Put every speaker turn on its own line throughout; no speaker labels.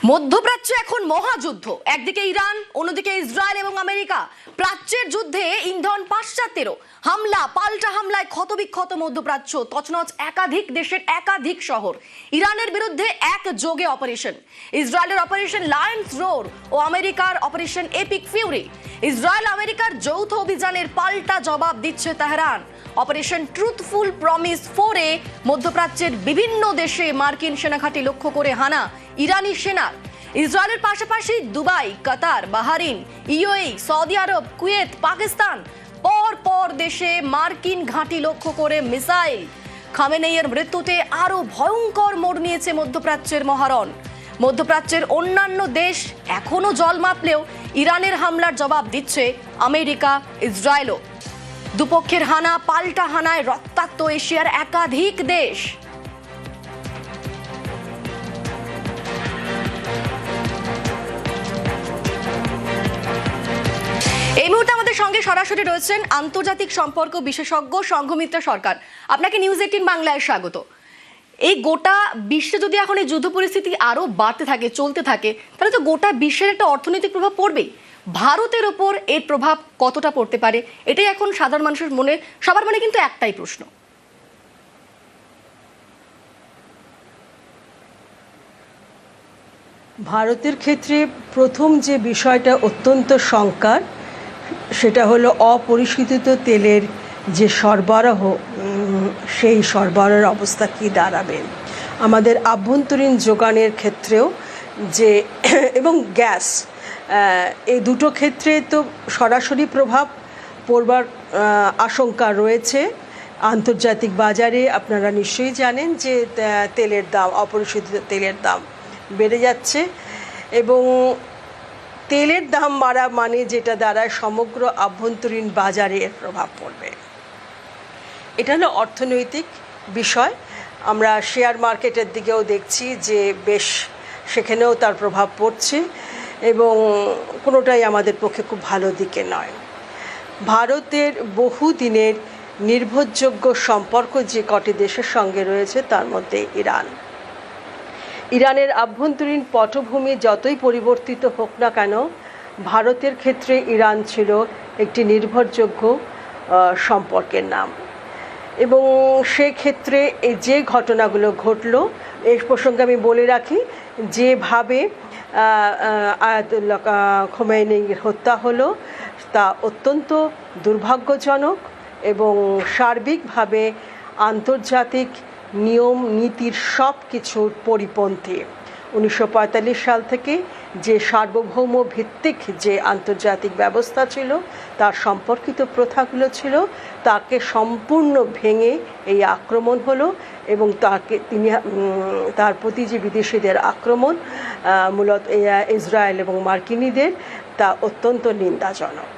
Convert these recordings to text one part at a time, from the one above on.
মধ্যপ্রাচ্যে এখন মহাযুদ্ধ, একদিকে ইরান, অন্যদিকে ইসরায়েল এবং আমেরিকা। প্রাচ্যের যুদ্ধে ইন্ধন পাশ্চাত্যেরও। হামলা পাল্টা হামলায় ক্ষতবিক্ষত মধ্যপ্রাচ্য, তছনছ একাধিক দেশের একাধিক শহর। ইরানের বিরুদ্ধে একযোগে অপারেশন, ইসরায়েলের অপারেশন লায়ন্স রোর ও আমেরিকার অপারেশন এপিক ফিউরি। ইসরায়েল আমেরিকার যৌথ অভিযানের পাল্টা জবাব দিচ্ছে তেহরান। অপারেশন ট্রুথফুল প্রমিস 4-এ মধ্যপ্রাচ্যের বিভিন্ন দেশে মার্কিন সেনাঘাঁটি লক্ষ্য করে হানা ইরানি সেনার। ইসরায়েলের পাশাপাশি দুবাই, কাতার, বাহারিন, ইউএই, সৌদি আরব, কুয়েত, পাকিস্তান পর পর দেশে মার্কিন ঘাঁটি লক্ষ্য করে মিসাইল। খামেনেইয়ের মৃত্যুতে আরো ভয়ঙ্কর মোড় নিয়েছে মধ্যপ্রাচ্যের মহারণ। মধ্যপ্রাচ্যের অন্যান্য দেশ এখনো জল মাপলেও ইরানের হামলার জবাব দিচ্ছে আমেরিকা, ইসরায়েলও। দুপক্ষের হানা পাল্টা হানায় রক্তাক্ত এশিয়ার একাধিক দেশ। এই মুহূর্তে আমাদের সঙ্গে সরাসরি রয়েছেন আন্তর্জাতিক সম্পর্ক বিশেষজ্ঞ সংঘমিত্রা সরকার। আপনাকে নিউজ 18 বাংলায় স্বাগত। এই গোটা বিশ্বে যদি এখন এই যুদ্ধ পরিস্থিতি আরো বাড়তে থাকে, চলতে থাকে, তাহলে তো গোটা বিশ্বের একটা অর্থনৈতিক প্রভাব পড়বেই। ভারতের ওপর এর প্রভাব কতটা পড়তে পারে, এটাই এখন সাধারণ মানুষের মনে, সবার মনে কিন্তু একটাই প্রশ্ন।
ভারতের ক্ষেত্রে প্রথম যে বিষয়টা অত্যন্ত শঙ্কার, সেটা হলো অপরিশোধিত তেলের যে সরবরাহ, সেই সরবরাহের অবস্থা কি দাঁড়াবে। আমাদের আভ্যন্তরীণ যোগানের ক্ষেত্রেও যে এবং গ্যাস, এই দুটো ক্ষেত্রে তো সরাসরি প্রভাব পড়বার আশঙ্কা রয়েছে। আন্তর্জাতিক বাজারে আপনারা নিশ্চয়ই জানেন যে তেলের দাম, অপরিশোধিত তেলের দাম বেড়ে যাচ্ছে এবং তেলের দাম বাড়া মানে যেটা দাঁড়ায় সমগ্র আভ্যন্তরীণ বাজারে এর প্রভাব পড়বে। এটা হলো অর্থনৈতিক বিষয়। আমরা শেয়ার মার্কেটের দিকেও দেখছি যে বেশ সেখানেও তার প্রভাব পড়ছে এবং কোনোটাই আমাদের পক্ষে খুব ভালো দিকে নয়। ভারতের বহুদিনের নির্ভরযোগ্য সম্পর্ক যে কটি দেশের সঙ্গে রয়েছে তার মধ্যে ইরান। ইরানের আভ্যন্তরীণ পটভূমি যতই পরিবর্তিত হোক না কেন, ভারতের ক্ষেত্রে ইরান ছিল একটি নির্ভরযোগ্য সম্পর্কের নাম এবং সেক্ষেত্রে এই যে ঘটনাগুলো ঘটলো, এই প্রসঙ্গে আমি বলে রাখি, যেভাবে আয়াতুল্লাহ খোমেনির হত্যা হলো তা অত্যন্ত দুর্ভাগ্যজনক এবং সার্বিকভাবে আন্তর্জাতিক নিয়ম নীতির সব কিছুর পরিপন্থী। 1945 সাল থেকে যে সার্বভৌম ভিত্তিক যে আন্তর্জাতিক ব্যবস্থা ছিল, তার সম্পর্কিত প্রথাগুলো ছিল, তাকে সম্পূর্ণ ভেঙে এই আক্রমণ হলো এবং তার প্রতি যে বিদেশিদের আক্রমণ, মূলত ইসরায়েল এবং মার্কিনীদের, তা অত্যন্ত নিন্দাজনক।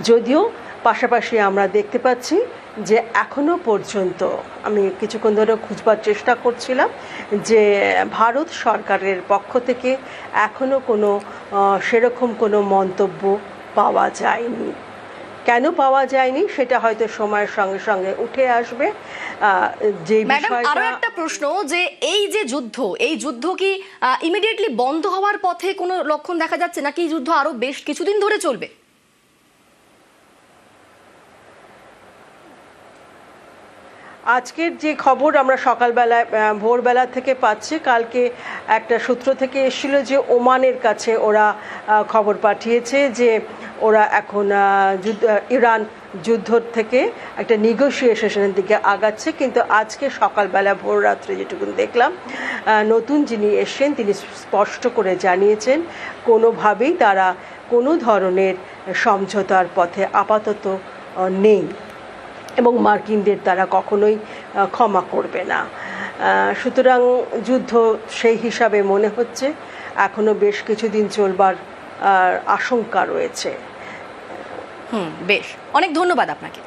যদিও পাশাপাশি আমরা দেখতে পাচ্ছি যে এখনো পর্যন্ত, আমি কিছুক্ষণ ধরে খুঁজবার চেষ্টা করছিলাম, যে ভারত সরকারের পক্ষ থেকে এখনো কোনো সেরকম কোনো মন্তব্য পাওয়া যায়নি। কেন পাওয়া যায়নি সেটা হয়তো সময়ের সঙ্গে সঙ্গে উঠে আসবে। যে বিষয়টা,
আরো একটা প্রশ্ন, যে এই যে যুদ্ধ, এই যুদ্ধ কি ইমিডিয়েটলি বন্ধ হওয়ার পথে কোনো লক্ষণ দেখা যাচ্ছে, নাকি এই যুদ্ধ আরো বেশ কিছুদিন ধরে চলবে?
আজকের যে খবর আমরা সকালবেলায় ভোরবেলা থেকে পাচ্ছি, কালকে একটা সূত্র থেকে এসেছিল যে ওমানের কাছে ওরা খবর পাঠিয়েছে যে ওরা এখন ইরান যুদ্ধ থেকে একটা নেগোসিয়েশনের দিকে আগাচ্ছে। কিন্তু আজকে সকালবেলা ভোর রাত্রে যেটুকু দেখলাম, নতুন যিনি এসছেন তিনি স্পষ্ট করে জানিয়েছেন কোনোভাবেই তারা কোনো ধরনের সমঝোতার পথে আপাতত নেই এবং মার্কিনদের তারা কখনোই ক্ষমা করবে না। সুতরাং যুদ্ধ সেই হিসাবে মনে হচ্ছে এখনো বেশ কিছুদিন চলবার আশঙ্কা রয়েছে।
বেশ, অনেক ধন্যবাদ আপনাকে।